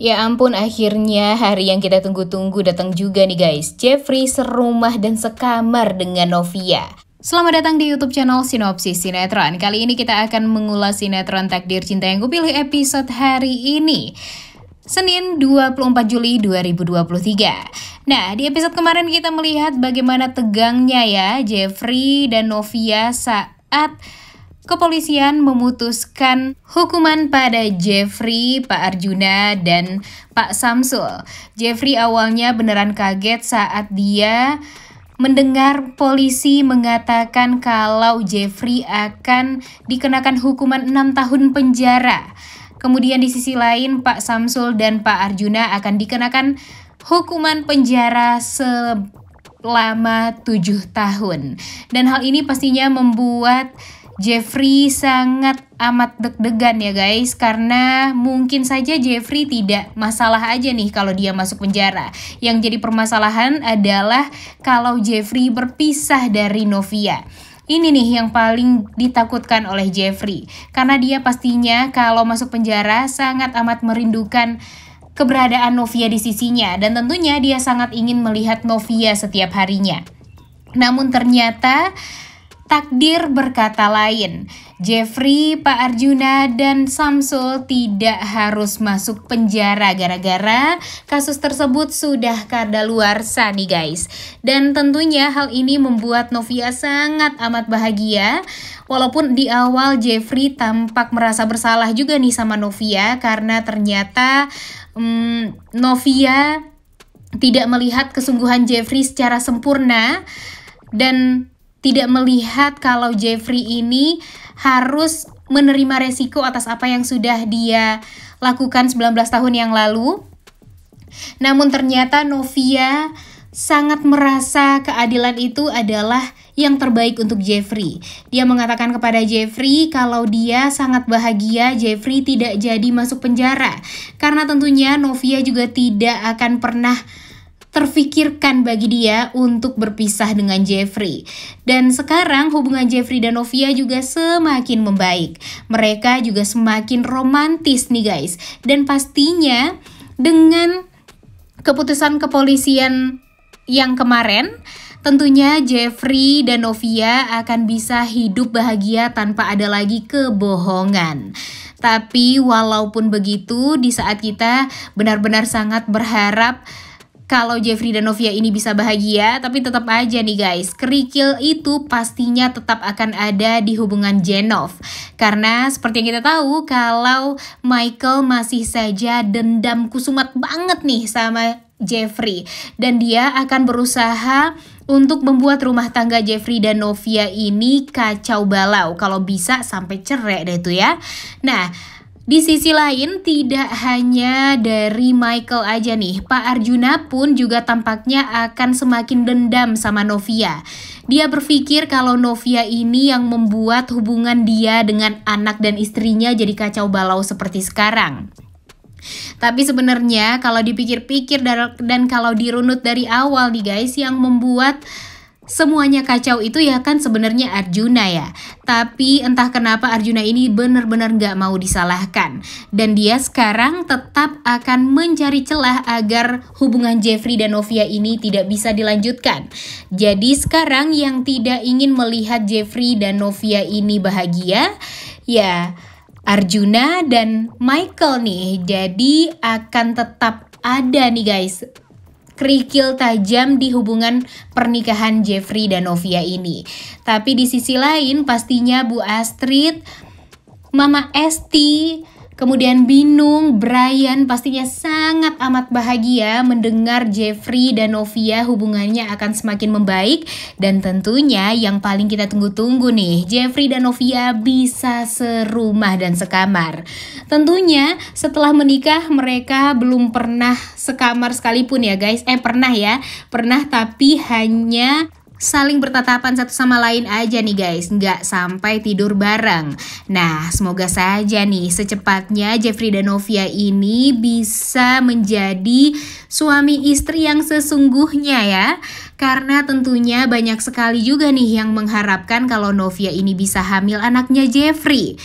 Ya ampun, akhirnya hari yang kita tunggu-tunggu datang juga nih guys. Jeffrey serumah dan sekamar dengan Novia. Selamat datang di YouTube channel Sinopsis Sinetron. Kali ini kita akan mengulas sinetron Takdir Cinta Yang Kupilih episode hari ini, Senin 24 Juli 2023. Nah, di episode kemarin kita melihat bagaimana tegangnya ya Jeffrey dan Novia saat kepolisian memutuskan hukuman pada Jeffrey, Pak Arjuna, dan Pak Samsul. Jeffrey awalnya beneran kaget saat dia mendengar polisi mengatakan kalau Jeffrey akan dikenakan hukuman 6 tahun penjara. Kemudian di sisi lain Pak Samsul dan Pak Arjuna akan dikenakan hukuman penjara selama 7 tahun. Dan hal ini pastinya membuat Jeffrey sangat amat deg-degan ya guys, karena mungkin saja Jeffrey tidak masalah aja nih kalau dia masuk penjara. Yang jadi permasalahan adalah kalau Jeffrey berpisah dari Novia. Ini nih yang paling ditakutkan oleh Jeffrey, karena dia pastinya kalau masuk penjara sangat amat merindukan keberadaan Novia di sisinya, dan tentunya dia sangat ingin melihat Novia setiap harinya. Namun ternyata takdir berkata lain. Jeffrey, Pak Arjuna, dan Samsul tidak harus masuk penjara gara-gara kasus tersebut sudah kadaluarsa nih guys. Dan tentunya hal ini membuat Novia sangat amat bahagia. Walaupun di awal Jeffrey tampak merasa bersalah juga nih sama Novia, karena ternyata Novia tidak melihat kesungguhan Jeffrey secara sempurna dan tidak melihat kalau Jeffrey ini harus menerima resiko atas apa yang sudah dia lakukan 19 tahun yang lalu. Namun ternyata Novia sangat merasa keadilan itu adalah yang terbaik untuk Jeffrey. Dia mengatakan kepada Jeffrey kalau dia sangat bahagia Jeffrey tidak jadi masuk penjara, karena tentunya Novia juga tidak akan pernah terfikirkan bagi dia untuk berpisah dengan Jeffrey. Dan sekarang hubungan Jeffrey dan Novia juga semakin membaik. Mereka juga semakin romantis nih guys. Dan pastinya dengan keputusan kepolisian yang kemarin, tentunya Jeffrey dan Novia akan bisa hidup bahagia tanpa ada lagi kebohongan. Tapi walaupun begitu, di saat kita benar-benar sangat berharap kalau Jeffrey dan Novia ini bisa bahagia, tapi tetap aja nih guys, kerikil itu pastinya tetap akan ada di hubungan Jenov. Karena seperti yang kita tahu, kalau Michael masih saja dendam kusumat banget nih sama Jeffrey. Dan dia akan berusaha untuk membuat rumah tangga Jeffrey dan Novia ini kacau balau. Kalau bisa sampai cerai deh itu ya. Nah, di sisi lain tidak hanya dari Michael aja nih, Pak Arjuna pun juga tampaknya akan semakin dendam sama Novia. Dia berpikir kalau Novia ini yang membuat hubungan dia dengan anak dan istrinya jadi kacau balau seperti sekarang. Tapi sebenarnya kalau dipikir-pikir dan kalau dirunut dari awal nih guys, yang membuat semuanya kacau itu ya kan sebenarnya Arjuna ya. Tapi entah kenapa Arjuna ini benar-benar gak mau disalahkan. Dan dia sekarang tetap akan mencari celah agar hubungan Jeffrey dan Novia ini tidak bisa dilanjutkan. Jadi sekarang yang tidak ingin melihat Jeffrey dan Novia ini bahagia, ya Arjuna dan Michael nih. Jadi akan tetap ada nih guys kerikil tajam di hubungan pernikahan Jeffrey dan Novia ini. Tapi di sisi lain pastinya Bu Astrid, Mama Esti, kemudian Binung, Brian pastinya sangat amat bahagia mendengar Jeffrey dan Novia hubungannya akan semakin membaik. Dan tentunya yang paling kita tunggu-tunggu nih, Jeffrey dan Novia bisa serumah dan sekamar. Tentunya setelah menikah mereka belum pernah sekamar sekalipun ya guys. Pernah tapi hanya saling bertatapan satu sama lain aja nih guys, nggak sampai tidur bareng. Nah, semoga saja nih secepatnya Jeffrey dan Novia ini bisa menjadi suami istri yang sesungguhnya ya. Karena tentunya banyak sekali juga nih yang mengharapkan kalau Novia ini bisa hamil anaknya Jeffrey.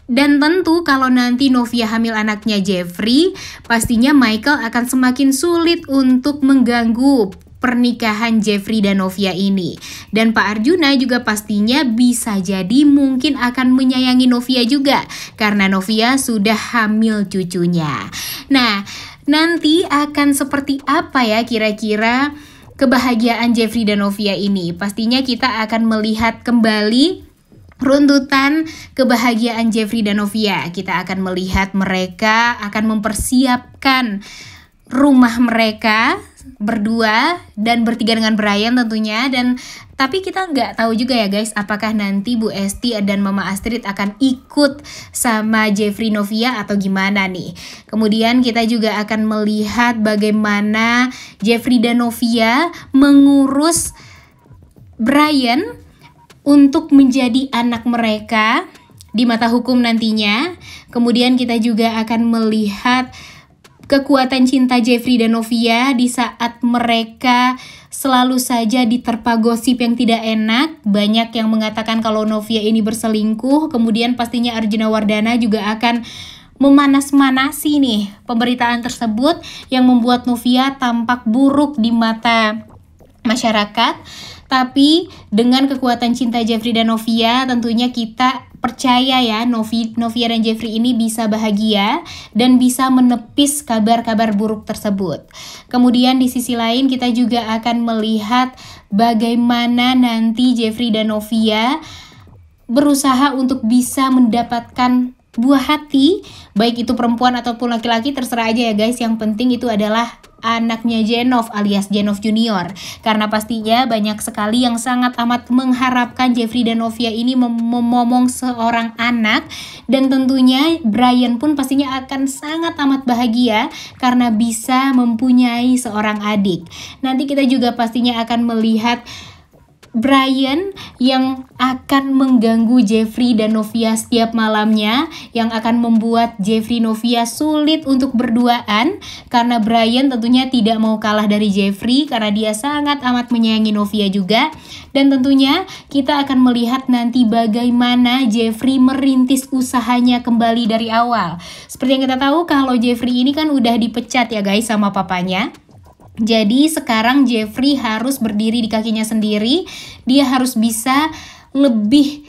Dan tentu kalau nanti Novia hamil anaknya Jeffrey, pastinya Michael akan semakin sulit untuk mengganggu pernikahan Jeffrey dan Novia ini. Dan Pak Arjuna juga pastinya bisa jadi mungkin akan menyayangi Novia juga, karena Novia sudah hamil cucunya. Nah, nanti akan seperti apa ya kira-kira kebahagiaan Jeffrey dan Novia ini? Pastinya kita akan melihat kembali runtutan kebahagiaan Jeffrey dan Novia. Kita akan melihat mereka akan mempersiapkan rumah mereka berdua dan bertiga dengan Brian tentunya. Dan tapi kita nggak tahu juga ya guys, apakah nanti Bu Esti dan Mama Astrid akan ikut sama Jeffrey Novia atau gimana nih. Kemudian kita juga akan melihat bagaimana Jeffrey dan Novia mengurus Brian untuk menjadi anak mereka di mata hukum nantinya. Kemudian kita juga akan melihat kekuatan cinta Jeffrey dan Novia di saat mereka selalu saja diterpa gosip yang tidak enak. Banyak yang mengatakan kalau Novia ini berselingkuh. Kemudian pastinya Arjuna Wardana juga akan memanas-manasi nih pemberitaan tersebut yang membuat Novia tampak buruk di mata masyarakat. Tapi dengan kekuatan cinta Jeffrey dan Novia, tentunya kita percaya ya Novia dan Jeffrey ini bisa bahagia dan bisa menepis kabar-kabar buruk tersebut. Kemudian di sisi lain kita juga akan melihat bagaimana nanti Jeffrey dan Novia berusaha untuk bisa mendapatkan buah hati, baik itu perempuan ataupun laki-laki, terserah aja ya guys. Yang penting itu adalah anaknya Jenov alias Jenov Junior. Karena pastinya banyak sekali yang sangat amat mengharapkan Jeffrey dan Novia ini memomong seorang anak. Dan tentunya Brian pun pastinya akan sangat amat bahagia karena bisa mempunyai seorang adik. Nanti kita juga pastinya akan melihat Brian yang akan mengganggu Jeffrey dan Novia setiap malamnya, yang akan membuat Jeffrey Novia sulit untuk berduaan karena Brian tentunya tidak mau kalah dari Jeffrey karena dia sangat amat menyayangi Novia juga. Dan tentunya kita akan melihat nanti bagaimana Jeffrey merintis usahanya kembali dari awal. Seperti yang kita tahu kalau Jeffrey ini kan udah dipecat ya guys sama papanya. Jadi sekarang Jeffrey harus berdiri di kakinya sendiri. Dia harus bisa lebih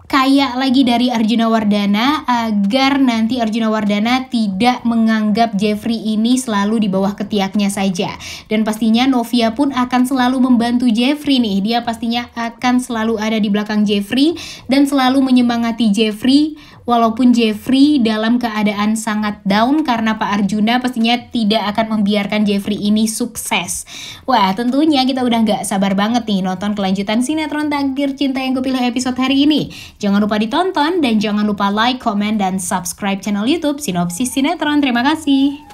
kaya lagi dari Arjuna Wardana agar nanti Arjuna Wardana tidak menganggap Jeffrey ini selalu di bawah ketiaknya saja. Dan pastinya Novia pun akan selalu membantu Jeffrey nih. Dia pastinya akan selalu ada di belakang Jeffrey dan selalu menyemangati Jeffrey walaupun Jeffrey dalam keadaan sangat down karena Pak Arjuna pastinya tidak akan membiarkan Jeffrey ini sukses. Wah, tentunya kita udah gak sabar banget nih nonton kelanjutan sinetron Takdir Cinta Yang Kupilih episode hari ini. Jangan lupa ditonton dan jangan lupa like, komen, dan subscribe channel YouTube Sinopsis Sinetron. Terima kasih.